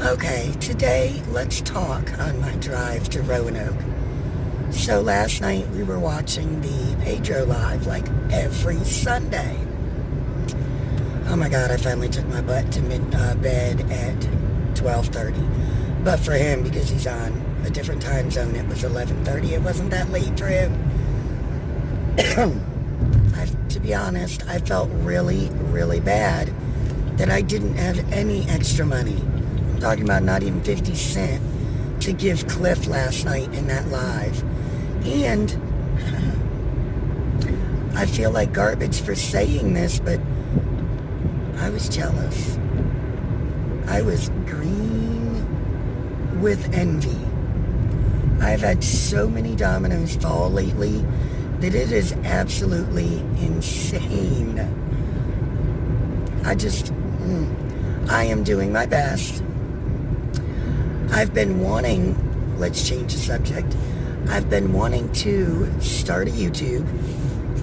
Okay, today let's talk on my drive to Roanoke. So last night we were watching the Pedro Live like every Sunday. Oh my God, I finally took my butt to bed at 12:30. But for him, because he's on a different time zone, it was 11:30. It wasn't that late for him. To be honest, I felt really, really bad that I didn't have any extra money. I'm talking about not even 50 cents to give Cliff last night in that live. And I feel like garbage for saying this, but I was jealous. I was green with envy. I've had so many dominoes fall lately that it is absolutely insane. I am doing my best. I've been wanting, let's change the subject. I've been wanting to start a YouTube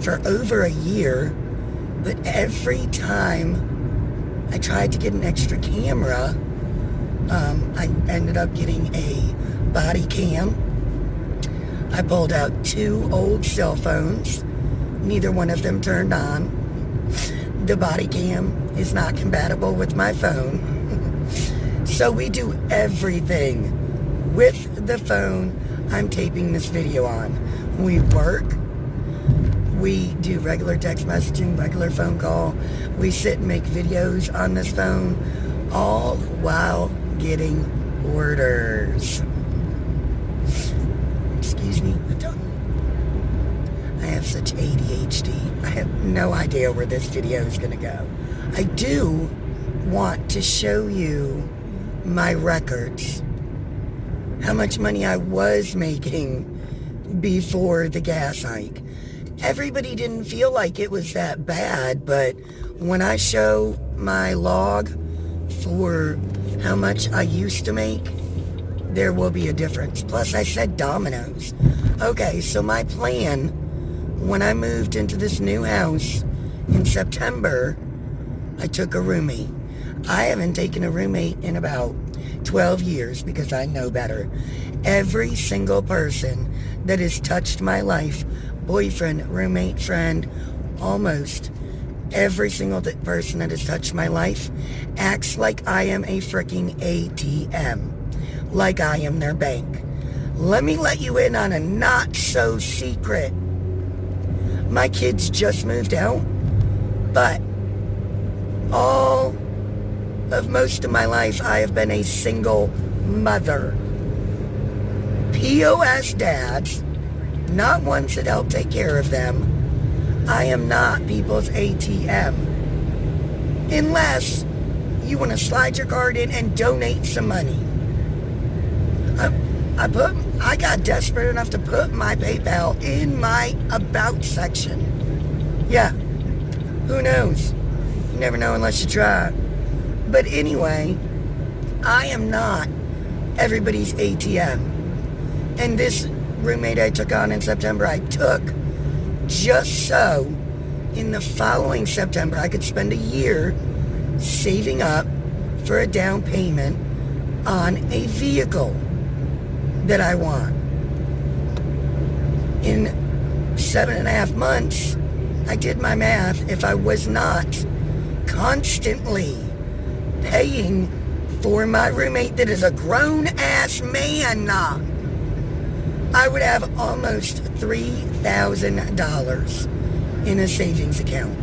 for over a year, but every time I tried to get an extra camera, I ended up getting a body cam. I pulled out 2 old cell phones. Neither one of them turned on. The body cam is not compatible with my phone. So we do everything with the phone I'm taping this video on. We work. We do regular text messaging, regular phone call. We sit and make videos on this phone, all while getting orders. Excuse me, I have such ADHD. I have no idea where this video is going to go. I do want to show you my records. How much money I was making before the gas hike. Everybody didn't feel like it was that bad, but when I show my log for how much I used to make, there will be a difference. Plus, I said dominoes. Okay, so my plan when I moved into this new house in September, I took a roommate. I haven't taken a roommate in about 12 years because I know better. Every single person that has touched my life, boyfriend, roommate, friend, almost every single person that has touched my life acts like I am a freaking ATM. Like I am their bank. Let me let you in on a not-so-secret. My kids just moved out, but all of most of my life I have been a single mother. POS dads, not ones that help take care of them. I am not people's ATM. Unless you want to slide your card in and donate some money. I got desperate enough to put my PayPal in my About section. Yeah, who knows? You never know unless you try. But anyway, I am not everybody's ATM. And this roommate I took on in September, I took just so in the following September I could spend a year saving up for a down payment on a vehicle that I want. In 7.5 months, I did my math. If I was not constantly paying for my roommate that is a grown-ass man, I would have almost $3,000 in a savings account.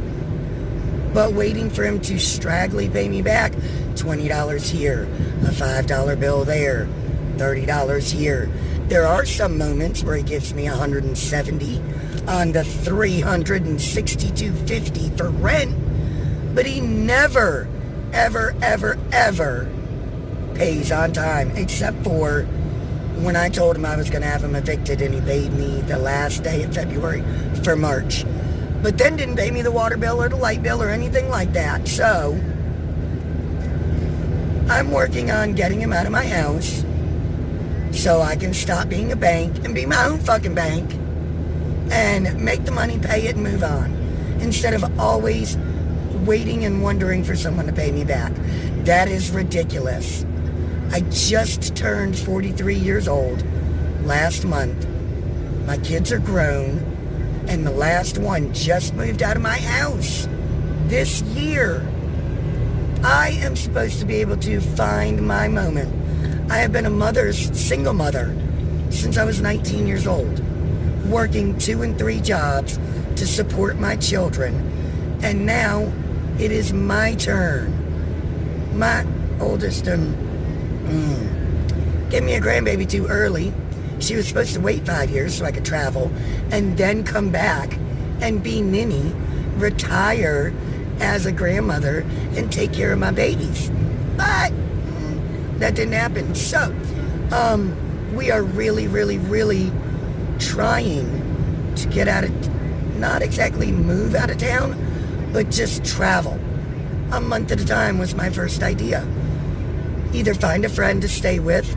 But waiting for him to straggly pay me back, $20 here, a $5 bill there, $30 here. There are some moments where he gives me $170 on the $362.50 for rent, but he never, ever, ever, ever pays on time, except for when I told him I was going to have him evicted and he paid me the last day of February for March. But then didn't pay me the water bill or the light bill or anything like that. So I'm working on getting him out of my house so I can stop being a bank and be my own fucking bank and make the money, pay it, and move on, instead of always waiting and wondering for someone to pay me back. That is ridiculous. I just turned 43 years old last month. My kids are grown, and the last one just moved out of my house this year. I am supposed to be able to find my moment. I have been a single mother since I was 19 years old, working 2 and 3 jobs to support my children, and now it is my turn. My oldest gave me a grandbaby too early. She was supposed to wait 5 years so I could travel and then come back and be ninny, retire as a grandmother, and take care of my babies. But that didn't happen. So, we are really, really, really trying to get out of, not exactly move out of town, but just travel. A month at a time was my first idea. Either find a friend to stay with,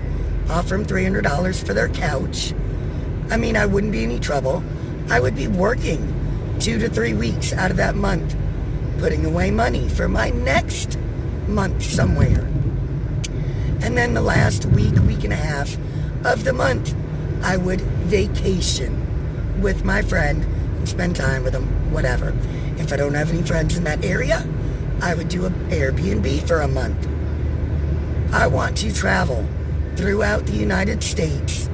offer them $300 for their couch. I mean, I wouldn't be any trouble. I would be working 2 to 3 weeks out of that month, putting away money for my next month somewhere. And then the last week and a half of the month, I would vacation with my friend and spend time with them, whatever. If I don't have any friends in that area, I would do an Airbnb for a month. I want to travel throughout the United States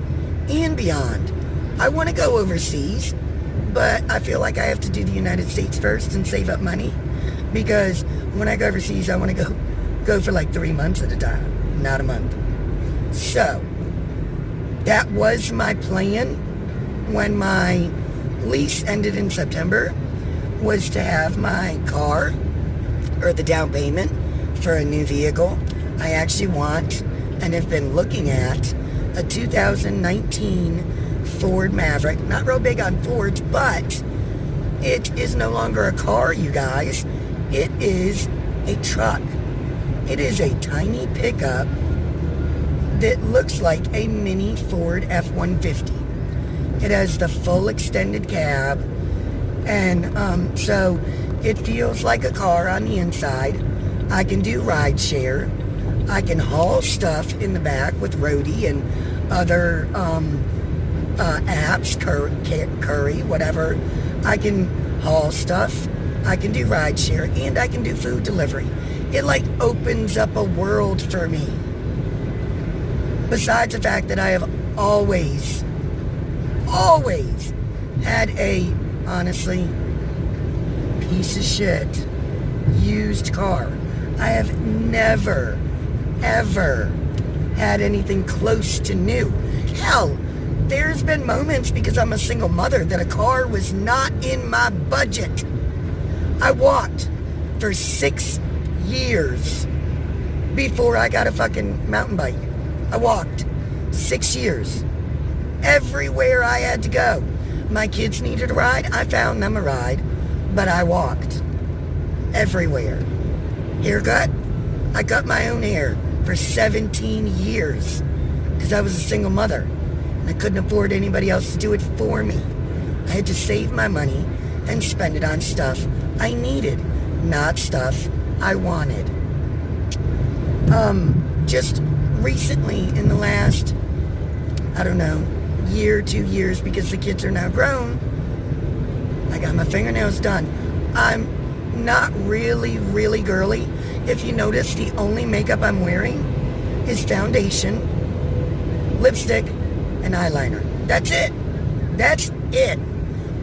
and beyond. I want to go overseas, but I feel like I have to do the United States first and save up money, because when I go overseas, I want to go for like 3 months at a time, not a month. So that was my plan when my lease ended in September, was to have my car, or the down payment for a new vehicle. I actually want, and have been looking at, a 2019 Ford Maverick. Not real big on Fords, but it is no longer a car, you guys. It is a truck. It is a tiny pickup that looks like a mini Ford F-150. It has the full extended cab, and so it feels like a car on the inside. I can do ride share. I can haul stuff in the back with Roadie and other apps, Curry, whatever. I can haul stuff. I can do ride share, and I can do food delivery. It like opens up a world for me. Besides the fact that I have always had a, honestly, piece of shit used car. I have never, ever had anything close to new. Hell, there's been moments, because I'm a single mother, that a car was not in my budget. I walked for 6 years before I got a fucking mountain bike. I walked 6 years. Everywhere I had to go. My kids needed a ride. I found them a ride, but I walked everywhere. Haircut. I cut my own hair for 17 years because I was a single mother and I couldn't afford anybody else to do it for me. I had to save my money and spend it on stuff I needed, not stuff I wanted. Just recently, in the last, I don't know, year, 2 years, because the kids are now grown, I got my fingernails done. I'm not really, really girly. If you notice, the only makeup I'm wearing is foundation, lipstick, and eyeliner. That's it. That's it.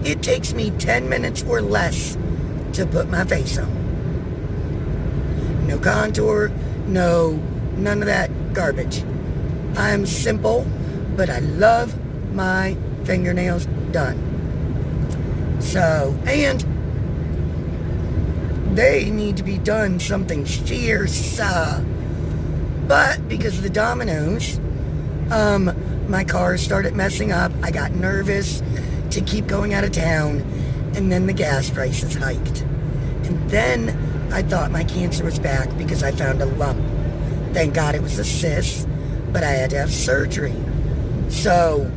It takes me 10 minutes or less to put my face on. No contour, none of that garbage. I'm simple, but I love my fingernails done. So, and they need to be done something fierce. But because of the dominoes, my car started messing up. I got nervous to keep going out of town, and then the gas prices hiked. And then I thought my cancer was back because I found a lump. Thank God it was a cyst, but I had to have surgery. So,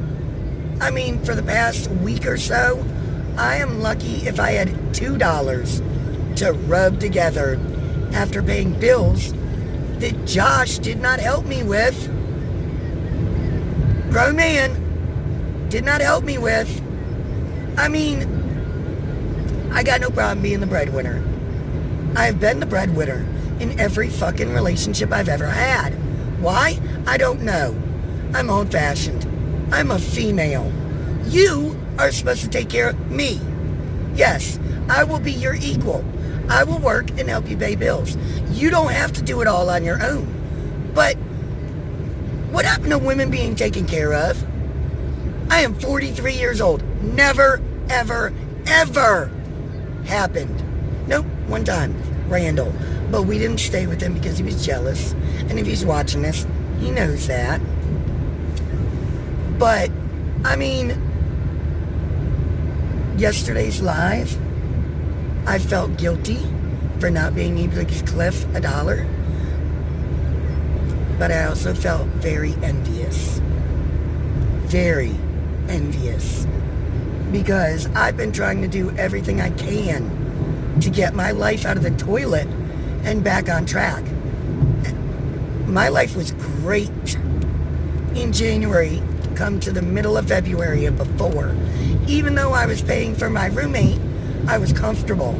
I mean, for the past week or so, I am lucky if I had $2 to rub together after paying bills that Josh did not help me with. Grown man did not help me with. I mean, I got no problem being the breadwinner. I have been the breadwinner in every fucking relationship I've ever had. Why? I don't know. I'm old-fashioned. I'm a female. You are supposed to take care of me. Yes, I will be your equal. I will work and help you pay bills. You don't have to do it all on your own. But what happened to women being taken care of? I am 43 years old. Never, ever, ever happened. Nope, one time. Randall. But we didn't stay with him because he was jealous. And if he's watching this, he knows that. But, I mean, yesterday's live, I felt guilty for not being able to give Cliff $1. But I also felt very envious. Very envious. Because I've been trying to do everything I can to get my life out of the toilet and back on track. My life was great in January, come to the middle of February and before. Even though I was paying for my roommate, I was comfortable.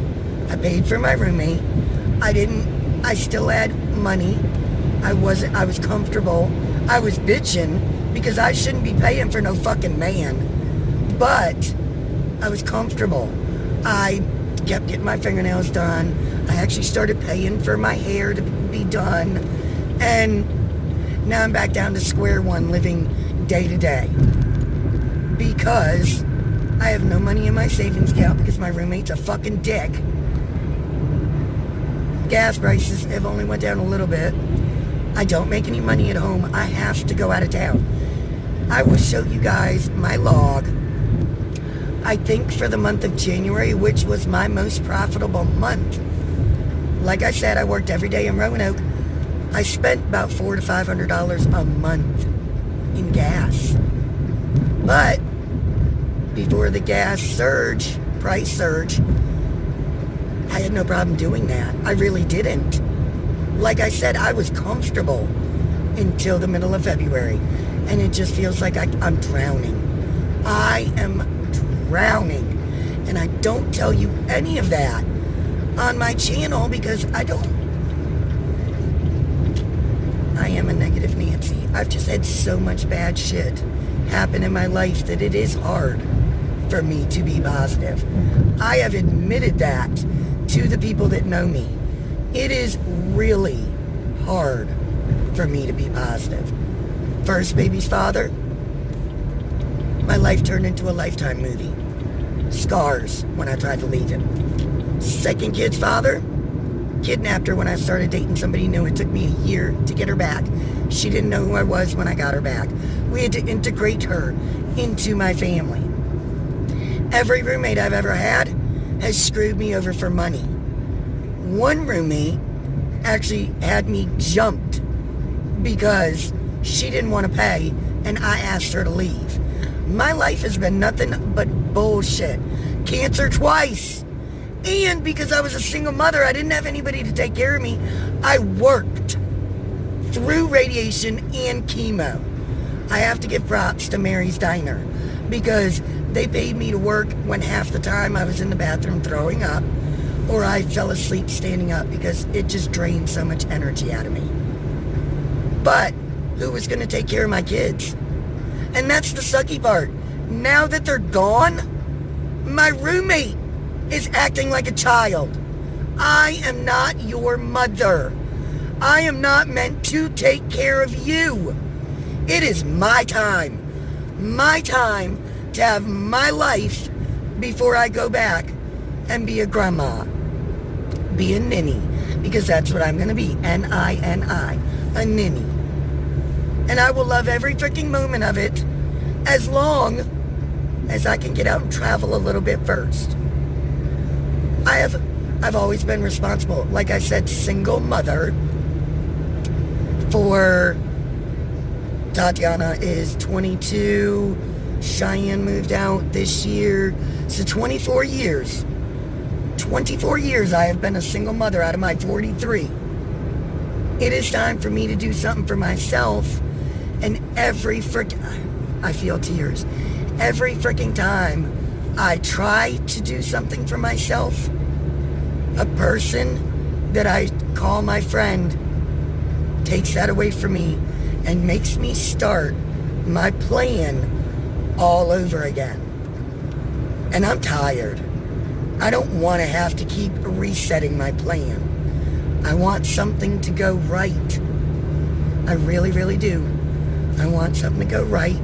I paid for my roommate. I still had money. I was comfortable. I was bitching because I shouldn't be paying for no fucking man. But I was comfortable. I kept getting my fingernails done. I actually started paying for my hair to be done. And now I'm back down to square one, living day to day. Because I have no money in my savings account because my roommate's a fucking dick. Gas prices have only went down a little bit. I don't make any money at home. I have to go out of town. I will show you guys my log. I think for the month of January, which was my most profitable month. Like I said, I worked every day in Roanoke. I spent about $400 to $500 a month in gas. But before the gas price surge, I had no problem doing that. I really didn't. Like I said, I was comfortable until the middle of February. And it just feels like I'm drowning. I am drowning. And I don't tell you any of that on my channel because I am a negative Nancy. I've just had so much bad shit happen in my life that it is hard for me to be positive. I have admitted that to the people that know me. It is really hard for me to be positive. First baby's father, my life turned into a Lifetime movie. Scars when I tried to leave him. Second kid's father, kidnapped her when I started dating somebody new. It took me a year to get her back. She didn't know who I was when I got her back. We had to integrate her into my family. Every roommate I've ever had has screwed me over for money. One roommate actually had me jumped because she didn't want to pay and I asked her to leave. My life has been nothing but bullshit. Cancer twice. And because I was a single mother, I didn't have anybody to take care of me. I worked through radiation and chemo. I have to give props to Mary's Diner because they paid me to work when half the time I was in the bathroom throwing up or I fell asleep standing up because it just drained so much energy out of me. But who was going to take care of my kids? And that's the sucky part. Now that they're gone, my roommate is acting like a child. I am not your mother. I am not meant to take care of you. It is my time to have my life before I go back and be a grandma, be a ninny, because that's what I'm going to be, N-I-N-I, a ninny. And I will love every freaking moment of it as long as I can get out and travel a little bit first. I've always been responsible, like I said, single mother. For Tatiana is 22, Cheyenne moved out this year, so 24 years. 24 years I have been a single mother out of my 43. It is time for me to do something for myself. And I feel tears. Every freaking time I try to do something for myself, a person that I call my friend takes that away from me and makes me start my plan all over again. And I'm tired. I don't want to have to keep resetting my plan. I want something to go right. I really, really do. I want something to go right.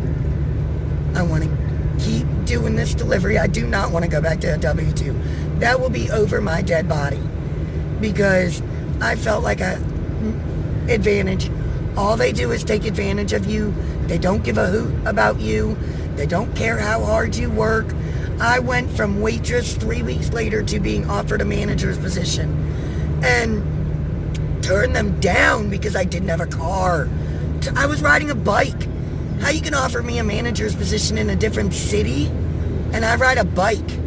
I want to keep doing this delivery. I do not want to go back to a W-2. That will be over my dead body. Because I felt like advantage. All they do is take advantage of you. They don't give a hoot about you. They don't care how hard you work. I went from waitress 3 weeks later to being offered a manager's position. And turned them down because I didn't have a car. I was riding a bike. How you can offer me a manager's position in a different city and I ride a bike?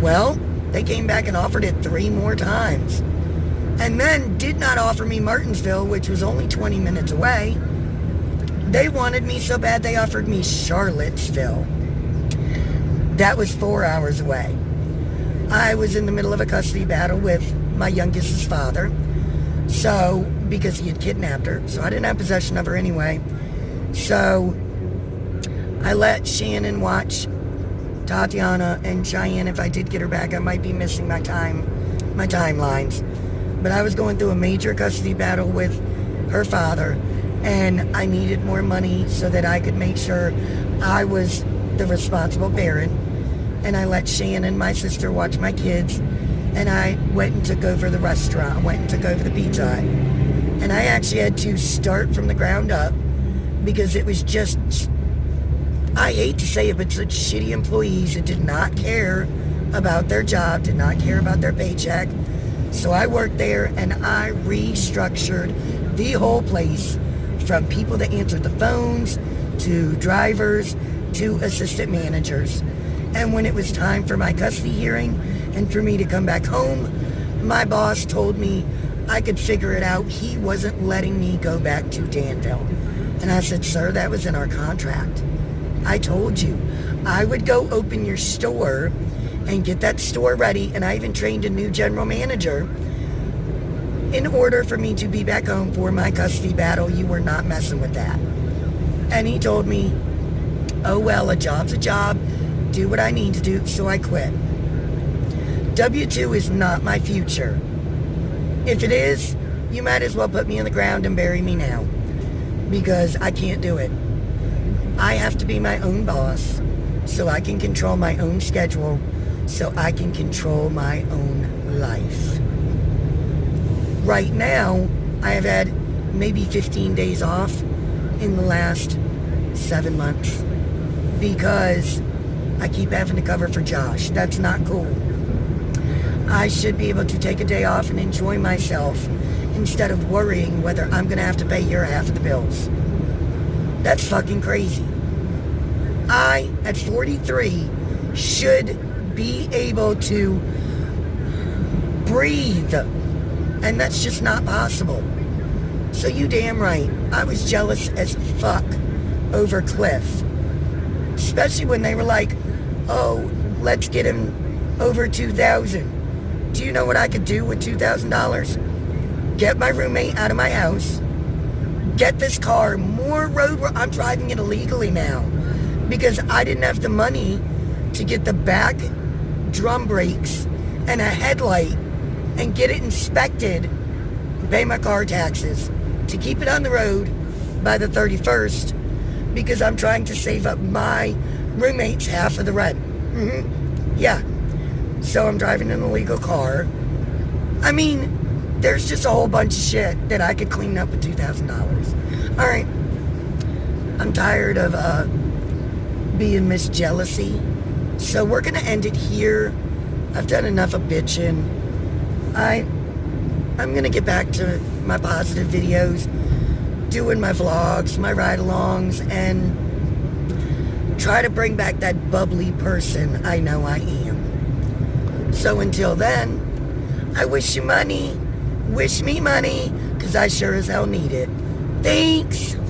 Well, they came back and offered it 3 more times. And then did not offer me Martinsville, which was only 20 minutes away. They wanted me so bad they offered me Charlottesville. That was 4 hours away. I was in the middle of a custody battle with my youngest's father. So, because he had kidnapped her. So I didn't have possession of her anyway. So I let Shannon watch Tatiana and Cheyenne. If I did get her back, I might be missing my timelines. But I was going through a major custody battle with her father, and I needed more money so that I could make sure I was the responsible parent. And I let Shannon, my sister, watch my kids, and I went and took over the restaurant, went and took over the Pizza Hut. And I actually had to start from the ground up because it was just, I hate to say it, but such shitty employees that did not care about their job, did not care about their paycheck. So I worked there and I restructured the whole place, from people that answered the phones to drivers to assistant managers. And when it was time for my custody hearing and for me to come back home, my boss told me I could figure it out. He wasn't letting me go back to Danville. And I said, sir, that was in our contract. I told you I would go open your store and get that store ready. And I even trained a new general manager in order for me to be back home for my custody battle. You were not messing with that. And he told me, oh, well, a job's a job. Do what I need to do. So I quit. W-2 is not my future. If it is, you might as well put me in the ground and bury me now, because I can't do it. I have to be my own boss so I can control my own schedule, so I can control my own life. Right now, I have had maybe 15 days off in the last 7 months because I keep having to cover for Josh. That's not cool. I should be able to take a day off and enjoy myself instead of worrying whether I'm going to have to pay your half of the bills. That's fucking crazy. I, at 43, should be able to breathe. And that's just not possible. So you damn right, I was jealous as fuck over Cliff. Especially when they were like, oh, let's get him over $2,000. Do you know what I could do with $2,000? Get my roommate out of my house. Get this car more road. I'm driving it illegally now because I didn't have the money to get the back drum brakes and a headlight and get it inspected, pay my car taxes to keep it on the road by the 31st because I'm trying to save up my roommate's half of the rent. Yeah. So I'm driving an illegal car. I mean, there's just a whole bunch of shit that I could clean up with $2,000. All right. I'm tired of being Miss Jealousy. So we're going to end it here. I've done enough of bitching. I'm going to get back to my positive videos, doing my vlogs, my ride-alongs, and try to bring back that bubbly person I know I am. So until then, I wish you money. Wish me money. because I sure as hell need it. Thanks.